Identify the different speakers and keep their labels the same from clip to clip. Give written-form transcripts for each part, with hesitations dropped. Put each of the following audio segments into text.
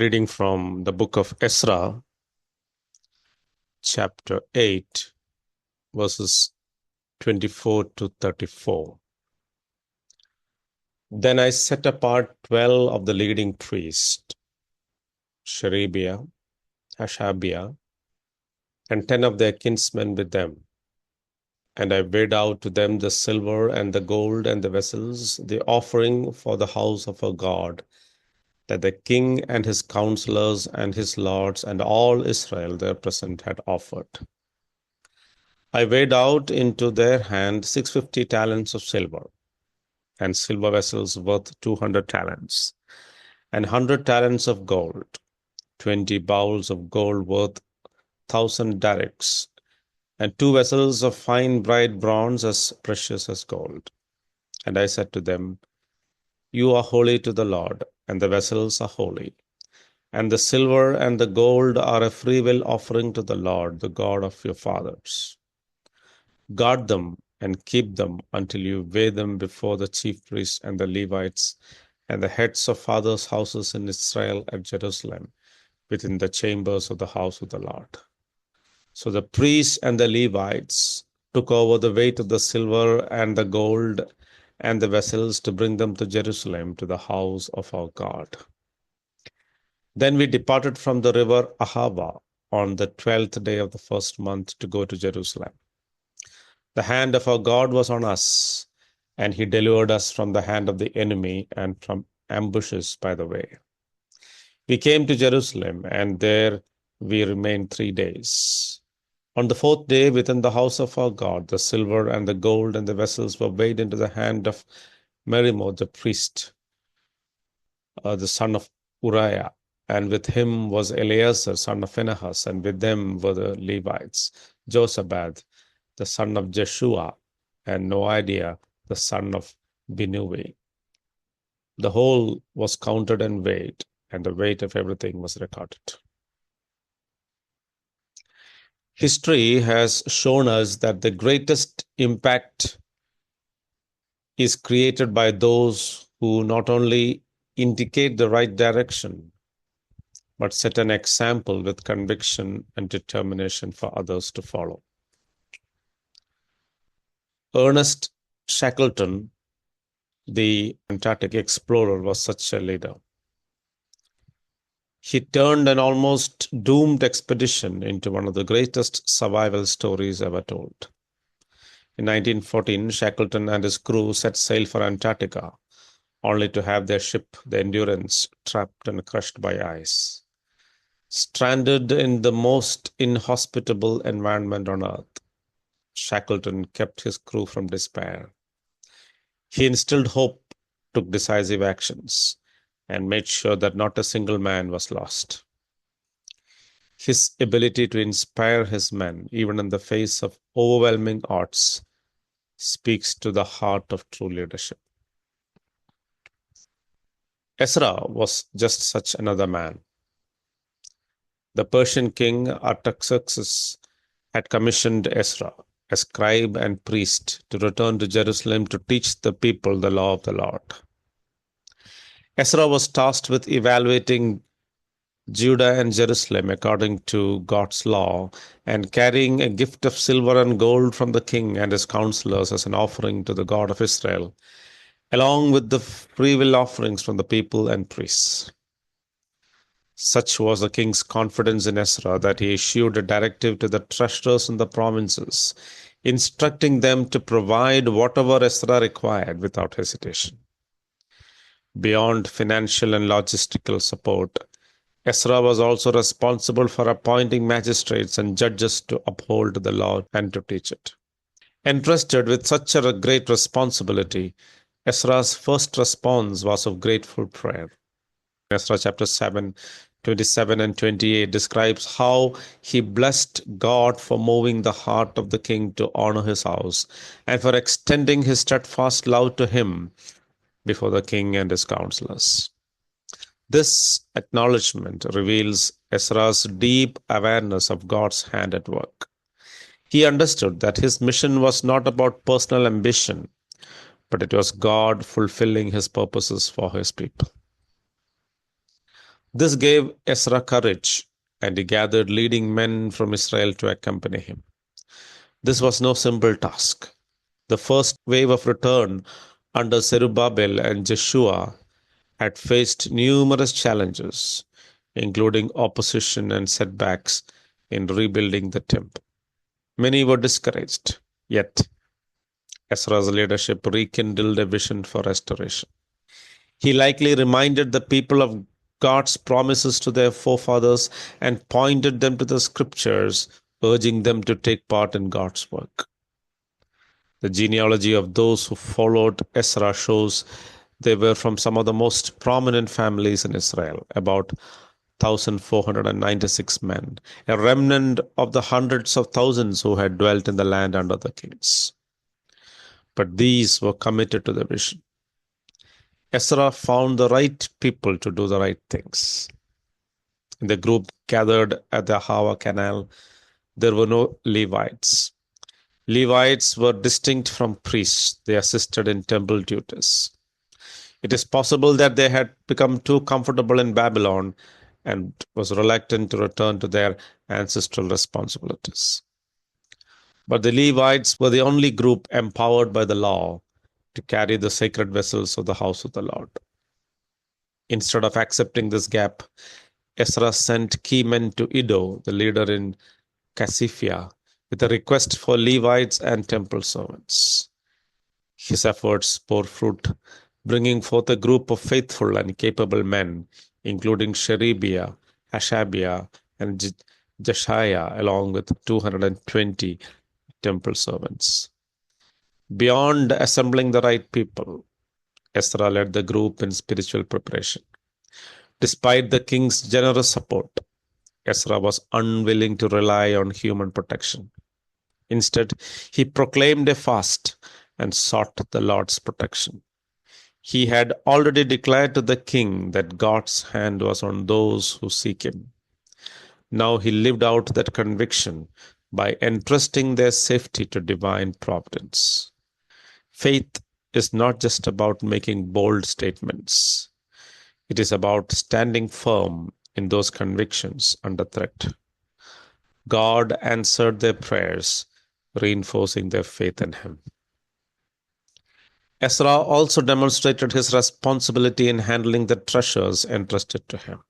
Speaker 1: Reading from the book of Ezra, chapter 8, verses 24 to 34. Then I set apart 12 of the leading priests, Sherebiah, Hashabiah, and 10 of their kinsmen with them. And I weighed out to them the silver and the gold and the vessels, the offering for the house of our God, that the king and his counselors and his lords and all Israel there present had offered. I weighed out into their hand 650 talents of silver, and silver vessels worth 200 talents, and 100 talents of gold, 20 bowls of gold worth 1,000 darics, and 2 vessels of fine bright bronze as precious as gold. And I said to them, You are holy to the Lord, and the vessels are holy. And the silver and the gold are a freewill offering to the Lord, the God of your fathers. Guard them and keep them until you weigh them before the chief priests and the Levites and the heads of fathers' houses in Israel at Jerusalem, within the chambers of the house of the Lord. So the priests and the Levites took over the weight of the silver and the gold and the vessels to bring them to Jerusalem, to the house of our God. Then we departed from the river Ahava on the 12th day of the first month to go to Jerusalem. The hand of our God was on us, and he delivered us from the hand of the enemy and from ambushes by the way. We came to Jerusalem, and there we remained 3 days. On the 4th day, within the house of our God, the silver and the gold and the vessels were weighed into the hand of Merimoth the priest, the son of Uriah, and with him was Eleazar, son of Phinehas, and with them were the Levites, Josabad, the son of Jeshua, and Noadiah, the son of Binuwi. The whole was counted and weighed, and the weight of everything was recorded. History has shown us that the greatest impact is created by those who not only indicate the right direction, but set an example with conviction and determination for others to follow. Ernest Shackleton, the Antarctic explorer, was such a leader. He turned an almost doomed expedition into one of the greatest survival stories ever told. In 1914, Shackleton and his crew set sail for Antarctica, only to have their ship, the Endurance, trapped and crushed by ice. Stranded in the most inhospitable environment on Earth, Shackleton kept his crew from despair. He instilled hope, took decisive actions, and made sure that not a single man was lost. His ability to inspire his men, even in the face of overwhelming odds, speaks to the heart of true leadership. Ezra was just such another man. The Persian king Artaxerxes had commissioned Ezra, a scribe and priest, to return to Jerusalem to teach the people the law of the Lord. Ezra was tasked with evaluating Judah and Jerusalem according to God's law and carrying a gift of silver and gold from the king and his counselors as an offering to the God of Israel, along with the freewill offerings from the people and priests. Such was the king's confidence in Ezra that he issued a directive to the treasurers in the provinces, instructing them to provide whatever Ezra required without hesitation. Beyond financial and logistical support, Ezra was also responsible for appointing magistrates and judges to uphold the law and to teach it. Entrusted with such a great responsibility, Ezra's first response was of grateful prayer. Ezra chapter 7, 27 and 28 describes how he blessed God for moving the heart of the king to honor his house and for extending his steadfast love to him before the king and his counselors. This acknowledgement reveals Ezra's deep awareness of God's hand at work. He understood that his mission was not about personal ambition, but it was God fulfilling his purposes for his people. This gave Ezra courage, and he gathered leading men from Israel to accompany him. This was no simple task. The first wave of return under Zerubbabel and Joshua had faced numerous challenges, including opposition and setbacks in rebuilding the temple. Many were discouraged, yet Ezra's leadership rekindled a vision for restoration. He likely reminded the people of God's promises to their forefathers and pointed them to the scriptures, urging them to take part in God's work. The genealogy of those who followed Ezra shows they were from some of the most prominent families in Israel, about 1,496 men, a remnant of the hundreds of thousands who had dwelt in the land under the kings. But these were committed to the vision. Ezra found the right people to do the right things. In the group gathered at the Hava Canal, there were no Levites. Levites were distinct from priests. They assisted in temple duties. It is possible that they had become too comfortable in Babylon and was reluctant to return to their ancestral responsibilities. But the Levites were the only group empowered by the law to carry the sacred vessels of the house of the Lord. Instead of accepting this gap, Ezra sent key men to Iddo, the leader in Casiphia, with a request for Levites and temple servants. His efforts bore fruit, bringing forth a group of faithful and capable men, including Sherebiah, Hashabiah, and Jeshiah, along with 220 temple servants. Beyond assembling the right people, Ezra led the group in spiritual preparation. Despite the king's generous support, Ezra was unwilling to rely on human protection. Instead, he proclaimed a fast and sought the Lord's protection. He had already declared to the king that God's hand was on those who seek him. Now he lived out that conviction by entrusting their safety to divine providence. Faith is not just about making bold statements. It is about standing firm in those convictions under threat. God answered their prayers, reinforcing their faith in him. Ezra also demonstrated his responsibility in handling the treasures entrusted to him.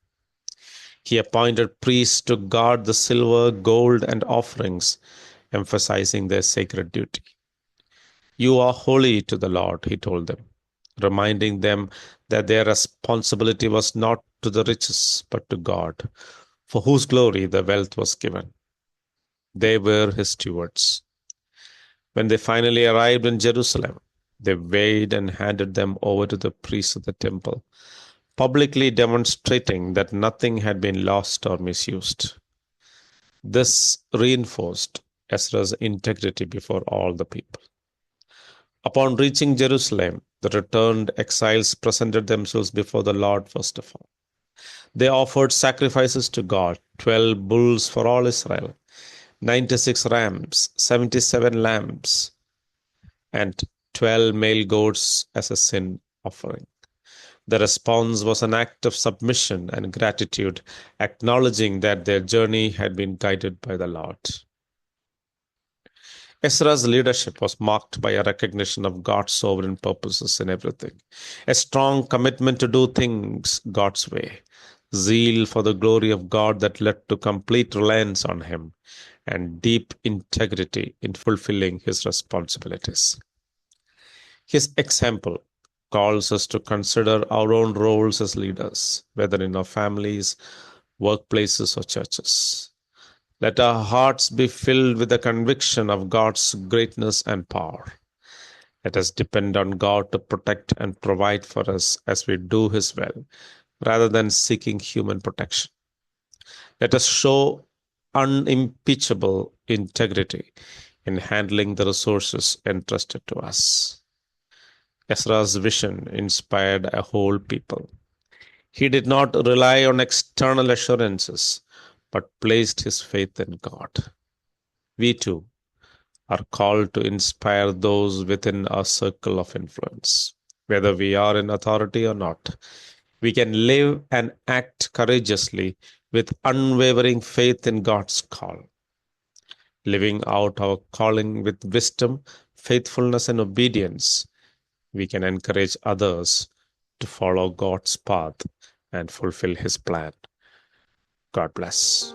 Speaker 1: He appointed priests to guard the silver, gold, and offerings, emphasizing their sacred duty. You are holy to the Lord, he told them, reminding them that their responsibility was not to the riches, but to God, for whose glory the wealth was given. They were his stewards. When they finally arrived in Jerusalem, they weighed and handed them over to the priests of the temple, publicly demonstrating that nothing had been lost or misused. This reinforced Ezra's integrity before all the people. Upon reaching Jerusalem, the returned exiles presented themselves before the Lord first of all. They offered sacrifices to God, 12 bulls for all Israel, 96 rams, 77 lambs, and 12 male goats as a sin offering. The response was an act of submission and gratitude, acknowledging that their journey had been guided by the Lord. Ezra's leadership was marked by a recognition of God's sovereign purposes in everything, a strong commitment to do things God's way, zeal for the glory of God that led to complete reliance on him, and deep integrity in fulfilling his responsibilities. His example calls us to consider our own roles as leaders, whether in our families, workplaces, or churches. Let our hearts be filled with the conviction of God's greatness and power. Let us depend on God to protect and provide for us as we do his will, rather than seeking human protection. Let us show unimpeachable integrity in handling the resources entrusted to us. Ezra's vision inspired a whole people. He did not rely on external assurances, but placed his faith in God. We too are called to inspire those within our circle of influence, whether we are in authority or not. We can live and act courageously with unwavering faith in God's call. Living out our calling with wisdom, faithfulness, and obedience, we can encourage others to follow God's path and fulfill His plan. God bless.